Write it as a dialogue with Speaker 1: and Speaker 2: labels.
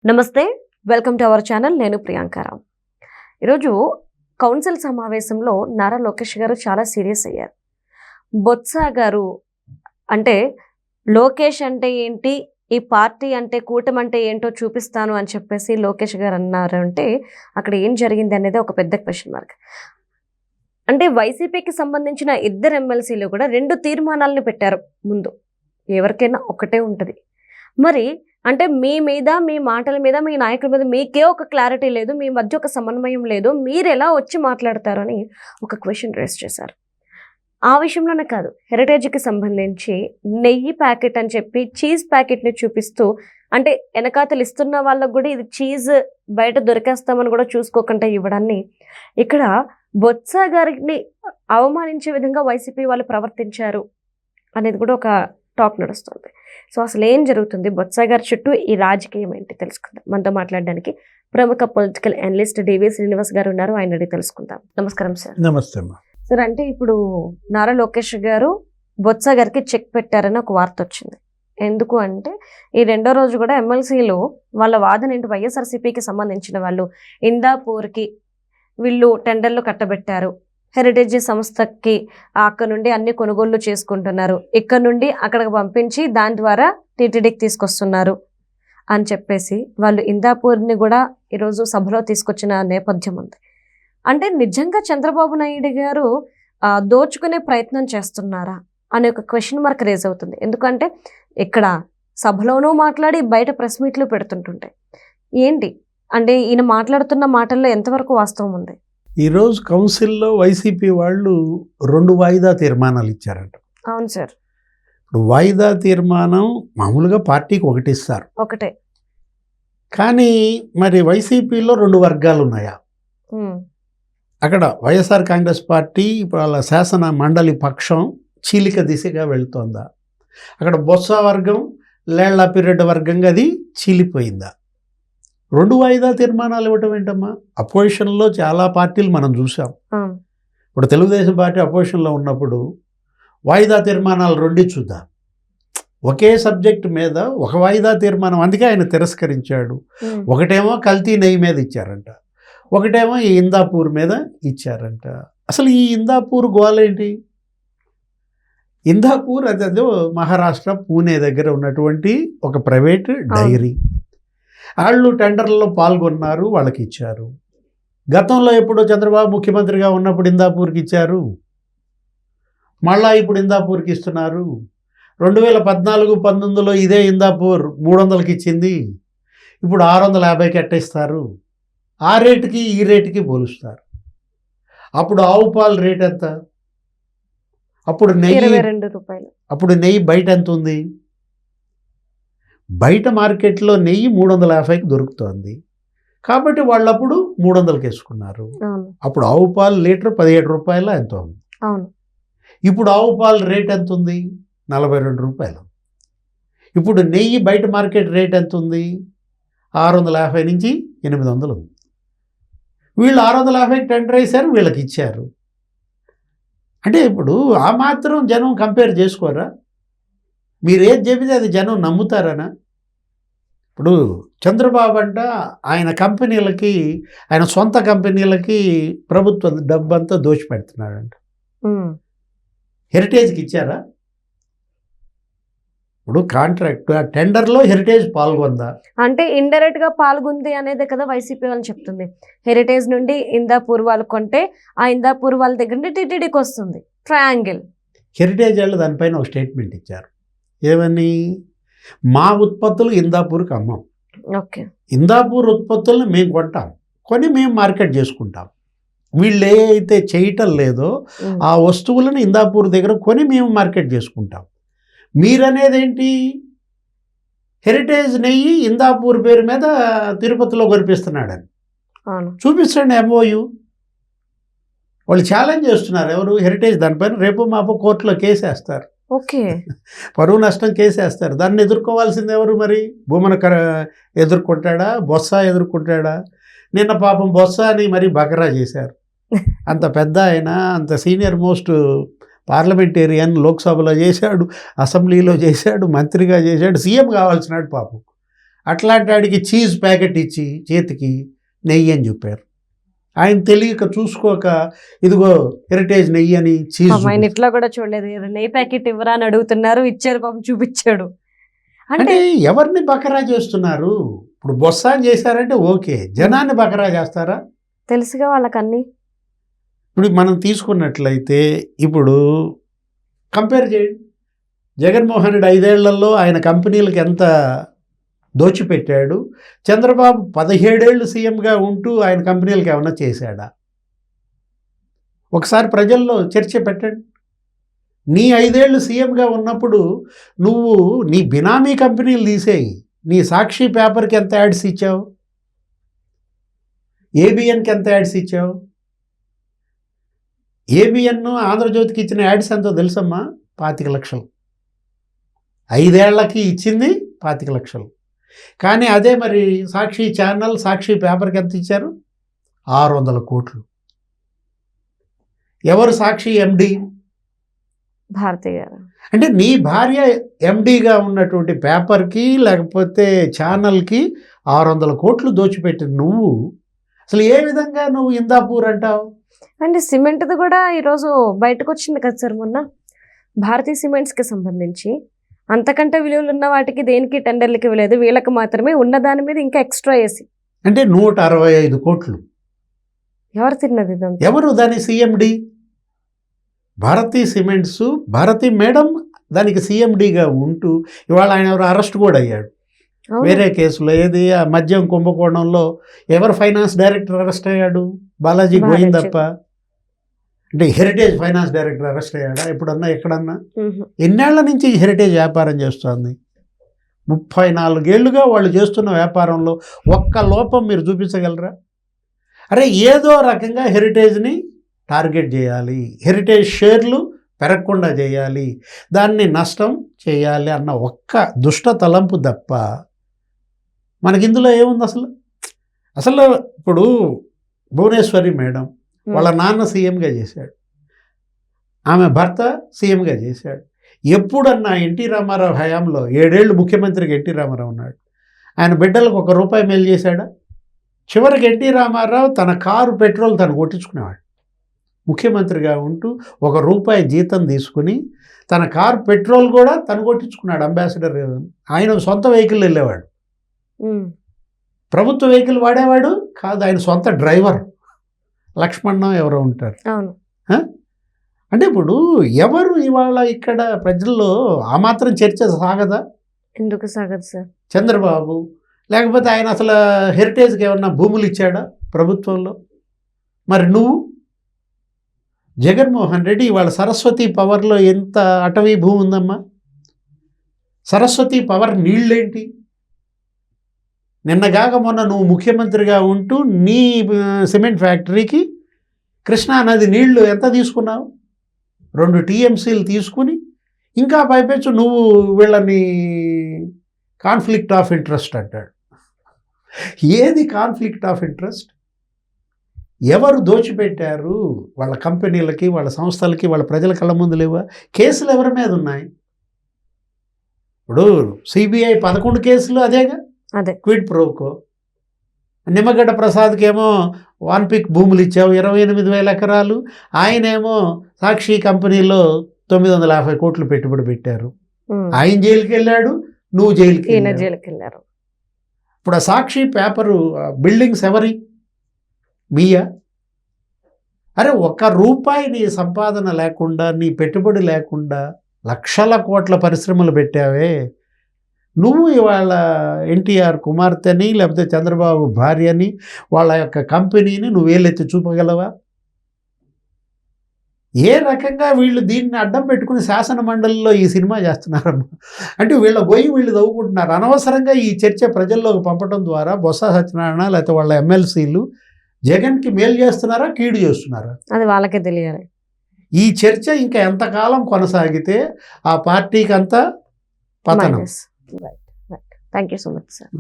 Speaker 1: నమస్తే, welcome to our channel. నేను ప్రియాంకారావు. ఈరోజు కౌన్సిల్ సమావేశంలో నారా లోకేష్ గారు చాలా సీరియస్ అయ్యారు. బొత్స గారు అంటే లోకేష్ అంటే ఏంటి, ఈ పార్టీ అంటే కూటమి అంటే ఏంటో చూపిస్తాను అని చెప్పేసి లోకేష్ గారు అన్నారు. అంటే అక్కడ ఏం జరిగింది అనేది ఒక పెద్ద క్వశ్చన్ మార్క్. అంటే వైసీపీకి సంబంధించిన ఇద్దరు ఎమ్మెల్సీలు కూడా 2 తీర్మానాలను పెట్టారు. ముందు ఎవరికైనా ఒకటే ఉంటుంది. మరి అంటే మీ మీద, మీ మాటల మీద, మీ నాయకుల మీద మీకే ఒక క్లారిటీ లేదు, మీ మధ్య ఒక సమన్వయం లేదు, మీరు ఎలా వచ్చి మాట్లాడతారు అని ఒక క్వశ్చన్ రేస్ చేశారు. ఆ విషయంలోనే కాదు, హెరిటేజ్కి సంబంధించి నెయ్యి ప్యాకెట్ అని చెప్పి చీజ్ ప్యాకెట్ని చూపిస్తూ, అంటే వెనకాతలు ఇస్తున్న వాళ్ళకు కూడా ఇది చీజ్ బయట దొరికేస్తామని కూడా చూసుకోకుండా ఇవ్వడాన్ని ఇక్కడ బొత్స గారిని అవమానించే విధంగా వైసీపీ వాళ్ళు ప్రవర్తించారు అనేది కూడా ఒక టాక్ నడుస్తుంది. సో అసలు ఏం జరుగుతుంది, బొత్స గారి చుట్టూ ఈ రాజకీయం ఏంటి తెలుసుకుందాం. మనతో మాట్లాడడానికి ప్రముఖ పొలిటికల్ అనలిస్ట్ డివి శ్రీనివాస్ గారు ఉన్నారు. ఆయన అడిగి తెలుసుకుందాం. నమస్కారం సార్.
Speaker 2: నమస్తే
Speaker 1: సార్. అంటే ఇప్పుడు నారా లోకేష్ గారు బొత్స గారికి చెక్ పెట్టారని ఒక వార్త వచ్చింది. ఎందుకు అంటే ఈ 2వ రోజు కూడా ఎమ్మెల్సీలు వాళ్ళ వాదన ఏంటి, వైఎస్ఆర్సీపీకి సంబంధించిన వాళ్ళు ఇందాపూర్కి వీళ్ళు టెండర్లు కట్టబెట్టారు, హెరిటేజ్ సంస్థకి అక్కడ నుండి అన్ని కొనుగోళ్లు చేసుకుంటున్నారు, ఇక్కడ నుండి అక్కడికి పంపించి దాని ద్వారా టీటీడీకి తీసుకొస్తున్నారు అని చెప్పేసి వాళ్ళు ఇందాపూర్ని కూడా ఈరోజు సభలో తీసుకొచ్చిన నేపథ్యం ఉంది. అంటే నిజంగా చంద్రబాబు నాయుడు గారు దోచుకునే ప్రయత్నం చేస్తున్నారా అనే ఒక క్వశ్చన్ మార్క్ రేజ్ అవుతుంది. ఎందుకంటే ఇక్కడ సభలోనూ మాట్లాడి బయట ప్రెస్ మీట్లు పెడుతుంటుంటాయి. ఏంటి అంటే ఈయన మాట్లాడుతున్న మాటల్లో ఎంతవరకు వాస్తవం ఉంది?
Speaker 2: ఈరోజు కౌన్సిల్లో వైసీపీ వాళ్ళు 2 వాయిదా తీర్మానాలు ఇచ్చారంట.
Speaker 1: అవును సార్.
Speaker 2: ఇప్పుడు వాయిదా తీర్మానం మామూలుగా పార్టీకి ఒకటి ఇస్తారు,
Speaker 1: ఒకటే.
Speaker 2: కానీ మరి వైసీపీలో 2 వర్గాలు ఉన్నాయా? అక్కడ వైఎస్ఆర్ కాంగ్రెస్ పార్టీ ఇప్పుడు వాళ్ళ శాసన మండలి పక్షం చీలిక దిశగా వెళుతోందా? అక్కడ బొత్స వర్గం, లేళ్ల పిరెడ్డి వర్గంగా అది చీలిపోయిందా? 2 వాయిదా తీర్మానాలు ఇవ్వటం ఏంటమ్మా? అపోజిషన్లో చాలా పార్టీలు మనం చూసాం. ఇప్పుడు తెలుగుదేశం పార్టీ అపోజిషన్లో ఉన్నప్పుడు వాయిదా తీర్మానాలు 2 చూద్దాం. ఒకే సబ్జెక్ట్ మీద ఒక వాయిదా తీర్మానం, అందుకే ఆయన తిరస్కరించాడు. ఒకటేమో కల్తీ నెయ్యి మీద ఇచ్చారంట, ఒకటేమో ఈ ఇందాపూర్ మీద ఇచ్చారంట. అసలు ఈ ఇందాపూర్ గోలేంటి? ఇందాపూర్ అదే మహారాష్ట్ర పూణే దగ్గర ఉన్నటువంటి ఒక ప్రైవేట్ డైరీ. వాళ్ళు టెండర్లలో పాల్గొన్నారు, వాళ్ళకి ఇచ్చారు. గతంలో ఎప్పుడో చంద్రబాబు ముఖ్యమంత్రిగా ఉన్నప్పుడు ఇందాపూర్కి ఇచ్చారు, మళ్ళా ఇప్పుడు ఇందాపూర్కి ఇస్తున్నారు. 2014-19లో ఇదే ఇందాపూర్ 300కి ఇచ్చింది, ఇప్పుడు 650కి ఎట్టేస్తారు. ఆ రేటుకి ఈ రేటుకి పోలుస్తారు. అప్పుడు ఆవు పాలు రేట్ ఎంత? అప్పుడు నెయ్యి
Speaker 1: 22 రూపాయలు.
Speaker 2: అప్పుడు నెయ్యి బయట ఎంత ఉంది? బయట మార్కెట్లో నెయ్యి 350కి దొరుకుతోంది, కాబట్టి వాళ్ళు అప్పుడు 300కి వేసుకున్నారు. అప్పుడు ఆవు పాలు లీటర్ 17 రూపాయలు ఎంతో ఉంది. ఇప్పుడు ఆవు పాలు రేట్ ఎంత ఉంది? 42 రూపాయలు. ఇప్పుడు నెయ్యి బయట మార్కెట్ రేట్ ఎంత ఉంది? 650 నుంచి 800 ఉంది. వీళ్ళు 650కి టెండర్ వేశారు, వీళ్ళకి ఇచ్చారు. అంటే ఇప్పుడు ఆ మాత్రం జనం కంపేర్ చేసుకోరా? మీరు ఏది చెబితే అది జనం నమ్ముతారనా? ఇప్పుడు చంద్రబాబు అంట ఆయన కంపెనీలకి, ఆయన సొంత కంపెనీలకి ప్రభుత్వం డబ్బంతా దోచిపెడుతున్నాడంట. హెరిటేజ్కి ఇచ్చారా? ఇప్పుడు కాంట్రాక్ట్ ఆ టెండర్లో హెరిటేజ్ పాల్గొందా?
Speaker 1: అంటే ఇండైరెక్ట్ గా పాల్గొంది అనేది కదా వైసీపీ వాళ్ళు చెప్తుంది. హెరిటేజ్ నుండి ఇందాపూర్ వాళ్ళు కొంటే ఆ ఇందాపూర్ వాళ్ళ దగ్గర నుండి టీటీడీకి వస్తుంది. ట్రయాంగిల్.
Speaker 2: హెరిటేజ్ వాళ్ళు దానిపైన ఒక స్టేట్మెంట్ ఇచ్చారు. ఏమని? మా ఉత్పత్తులు ఇందాపూర్కి అమ్మాం,
Speaker 1: ఓకే,
Speaker 2: ఇందాపూర్ ఉత్పత్తులను మేము కొంటాం, కొని మేము మార్కెట్ చేసుకుంటాం. వీళ్ళు ఏ అయితే చేయటం లేదో ఆ వస్తువులను ఇందాపూర్ దగ్గర కొని మేము మార్కెట్ చేసుకుంటాం. మీరనేది ఏంటి? హెరిటేజ్ నెయ్యి ఇందాపూర్ పేరు మీద తిరుపతిలో కొనిపిస్తున్నాడని చూపిస్తాండి ఎంఓయు. వాళ్ళు ఛాలెంజ్ చేస్తున్నారు. ఎవరు? హెరిటేజ్. దానిపైన రేపు మాపు కోర్టులో కేసు వేస్తారు.
Speaker 1: ఓకే,
Speaker 2: పరువు నష్టం కేసు వేస్తారు. దాన్ని ఎదుర్కోవాల్సింది ఎవరు? మరి భూమన ఎదుర్కొంటాడా, బొత్స ఎదుర్కొంటాడా? నిన్న పాపం బొత్స అని మరి బకరా చేశారు. అంత పెద్ద ఆయన, అంత సీనియర్ మోస్ట్ పార్లమెంటేరియన్, లోక్సభలో చేశాడు, అసెంబ్లీలో చేశాడు, మంత్రిగా చేశాడు, సీఎం కావాల్సినాడు పాపం. అట్లాంటి వాడికి చీజ్ ప్యాకెట్ ఇచ్చి చేతికి నెయ్యి అని చెప్పారు. ఆయన తెలియక చూసుకోక ఇదిగో హెరిటేజ్ నెయ్యి అని చీజ్
Speaker 1: పాపం ఆయన ఇట్లా కూడా చూడలేదు, నెయ్యి ప్యాకెట్ ఇవ్వరా అని అడుగుతున్నారు, ఇచ్చారు, పాపం చూపించాడు. అంటే
Speaker 2: అంటే ఎవరిని బకరా చేస్తున్నారు? ఇప్పుడు బొత్స అని చేశారంటే ఓకే, జనాన్ని బకరా చేస్తారా?
Speaker 1: తెలుసుగా వాళ్ళకన్నీ.
Speaker 2: ఇప్పుడు మనం తీసుకున్నట్లయితే ఇప్పుడు కంపేర్ చేయండి. జగన్మోహన్ రెడ్డి 5 ఏళ్లలో ఆయన కంపెనీలకు ఎంత దోచిపెట్టాడు, చంద్రబాబు 17 ఏళ్ళు సీఎంగా ఉంటూ ఆయన కంపెనీలకు ఏమన్నా చేశాడా? ఒకసారి ప్రజల్లో చర్చ పెట్టండి. నీ 5 ఏళ్ళు సీఎంగా ఉన్నప్పుడు నువ్వు నీ బినామీ కంపెనీలు తీసేయి, నీ సాక్షి పేపర్కి ఎంత యాడ్స్ ఇచ్చావు, ఏబిఎన్కి ఎంత యాడ్స్ ఇచ్చావు? ఏబిఎన్ ఆంధ్రజ్యోతికి ఇచ్చిన యాడ్స్ ఎంతో తెలుసమ్మా? 25 లక్షలు. 5 ఏళ్లకి ఇచ్చింది 25 లక్షలు. కానీ అదే మరి సాక్షి ఛానల్, సాక్షి పేపర్కి ఎంత ఇచ్చారు? 600 కోట్లు. ఎవరు సాక్షి ఎండి?
Speaker 1: భారతి గారు.
Speaker 2: అంటే నీ భార్య ఎండిగా ఉన్నటువంటి పేపర్కి లేకపోతే ఛానల్కి 600 కోట్లు దోచిపెట్టి నువ్వు అసలు ఏ విధంగా నువ్వు ఇందాపూర్ అంటావు?
Speaker 1: అంటే సిమెంట్ది కూడా ఈరోజు బయటకు వచ్చింది కదా సార్, మొన్న భారతీయ సిమెంట్స్కి సంబంధించి అంతకంటే విలువలు ఉన్న వాటికి దేనికి టెండర్లకి ఇవ్వలేదు, వీళ్ళకి మాత్రమే ఉన్న దాని మీద ఇంకా ఎక్స్ట్రా వేసి.
Speaker 2: అంటే 165 కోట్లు.
Speaker 1: ఎవరు తిన్నది ఇదంతా?
Speaker 2: ఎవరు దాని CMD? Bharathi cements, Bharathi madam దానికి సిఎండిగా ఉంటూ ఇవాళ ఆయన ఎవరు అరెస్ట్ కూడా అయ్యాడు
Speaker 1: అవును.
Speaker 2: వేరే కేసులో. ఏది ఆ మద్యం కుంభకోణంలో ఎవరు ఫైనాన్స్ డైరెక్టర్ అరెస్ట్ అయ్యాడు? బాలాజీ గోయిందప్ప. అంటే హెరిటేజ్ ఫైనాన్స్ డైరెక్టర్ అరెస్ట్ అయ్యాడా ఎప్పుడన్నా, ఎక్కడన్నా? ఎన్నేళ్ల నుంచి హెరిటేజ్ వ్యాపారం చేస్తుంది? 34 ఏళ్లుగా వాళ్ళు చేస్తున్న వ్యాపారంలో ఒక్క లోపం మీరు చూపించగలరా? అరే ఏదో రకంగా హెరిటేజ్ని టార్గెట్ చేయాలి, హెరిటేజ్ షేర్లు పెరగకుండా చేయాలి, దాన్ని నష్టం చేయాలి అన్న ఒక్క దుష్ట తలంపు తప్ప మనకి ఇందులో ఏముంది అసలు? అసలు ఇప్పుడు భువనేశ్వరి మేడం వాళ్ళ నాన్న సీఎంగా చేశాడు, ఆమె భర్త సీఎంగా చేశాడు. ఎప్పుడన్నా ఎన్టీ రామారావు హయాంలో 7 ఏళ్ళు ముఖ్యమంత్రిగా ఎన్టీ రామారావు ఉన్నాడు, ఆయన బిడ్డలకు ₹1 మేలు చేశాడా? చివరికి ఎన్టీ రామారావు తన కారు పెట్రోల్ తను కొట్టించుకునేవాడు. ముఖ్యమంత్రిగా ఉంటూ ₹1 జీతం తీసుకుని తన కారు పెట్రోల్ కూడా తను కొట్టించుకున్నాడు. అంబాసిడర్ ఆయన సొంత వెహికల్ వెళ్ళేవాడు, ప్రభుత్వ వెహికల్ వాడేవాడు కాదు, ఆయన సొంత డ్రైవర్. లక్ష్మణ్ ఎవరో ఉంటారు. అంటే ఇప్పుడు ఎవరు ఇవాళ ఇక్కడ ప్రజల్లో ఆ మాత్రం చర్చ సాగదా?
Speaker 1: ఎందుకు సాగదు సార్?
Speaker 2: చంద్రబాబు లేకపోతే ఆయన అసలు హెరిటేజ్కి ఏమన్నా భూములు ఇచ్చాడా ప్రభుత్వంలో? మరి నువ్వు జగన్మోహన్ రెడ్డి ఇవాళ సరస్వతి పవర్లో ఎంత అటవీ భూమి ఉందమ్మా? సరస్వతి పవర్ నీళ్ళేంటి? నిన్నగాక మొన్న నువ్వు ముఖ్యమంత్రిగా ఉంటూ నీ సిమెంట్ ఫ్యాక్టరీకి కృష్ణా నది నీళ్లు ఎంత తీసుకున్నావు? 2 టీఎంసీలు తీసుకుని ఇంకా పైపెచ్చు నువ్వు వీళ్ళని కాన్ఫ్లిక్ట్ ఆఫ్ ఇంట్రెస్ట్ అంటాడు. ఏది కాన్ఫ్లిక్ట్ ఆఫ్ ఇంట్రెస్ట్? ఎవరు దోచిపెట్టారు? వాళ్ళ కంపెనీలకి, వాళ్ళ సంస్థలకి, వాళ్ళ ప్రజల కళ్ళ ముందు లేవా? కేసులు ఎవరి మీద ఉన్నాయి? ఇప్పుడు సిబిఐ 11 కేసులు అదేగా,
Speaker 1: అదే
Speaker 2: క్విడ్ ప్రోకో. నిమ్మగడ్డ ప్రసాద్కి ఏమో వాన్పిక్ భూములు ఇచ్చావు 28,000 ఎకరాలు, ఆయనేమో సాక్షి కంపెనీలో 950 కోట్లు పెట్టుబడి పెట్టారు. ఆయన జైలుకి వెళ్ళాడు, నువ్వు జైలుకి
Speaker 1: వెళ్ళారు.
Speaker 2: ఇప్పుడు ఆ సాక్షి పేపరు బిల్డింగ్స్ ఎవరి? మీయా? అరే ₹1 నీ సంపాదన లేకుండా, నీ పెట్టుబడి లేకుండా లక్షల కోట్ల పరిశ్రమలు పెట్టావే నువ్వు. ఇవాళ ఎన్టీఆర్ కుమార్తెని లేకపోతే చంద్రబాబు భార్యని వాళ్ళ యొక్క కంపెనీని నువ్వు వేలెత్తి చూపగలవా? ఏ రకంగా వీళ్ళు దీన్ని అడ్డం పెట్టుకుని శాసన మండలిలో ఈ సినిమా చేస్తున్నారమ్మా? అంటే వీళ్ళ గొయ్యి వీళ్ళు తవ్వుకుంటున్నారు. అనవసరంగా ఈ చర్చ ప్రజల్లోకి పంపడం ద్వారా బొత్స సత్యనారాయణ లేకపోతే వాళ్ళ ఎమ్మెల్సీలు జగన్కి మేలు చేస్తున్నారా, కీడు చేస్తున్నారా? అది
Speaker 1: వాళ్ళకే తెలియాలి.
Speaker 2: ఈ చర్చ ఇంకా ఎంతకాలం కొనసాగితే ఆ పార్టీకి అంతా పతనం.
Speaker 1: Thank you so much sir.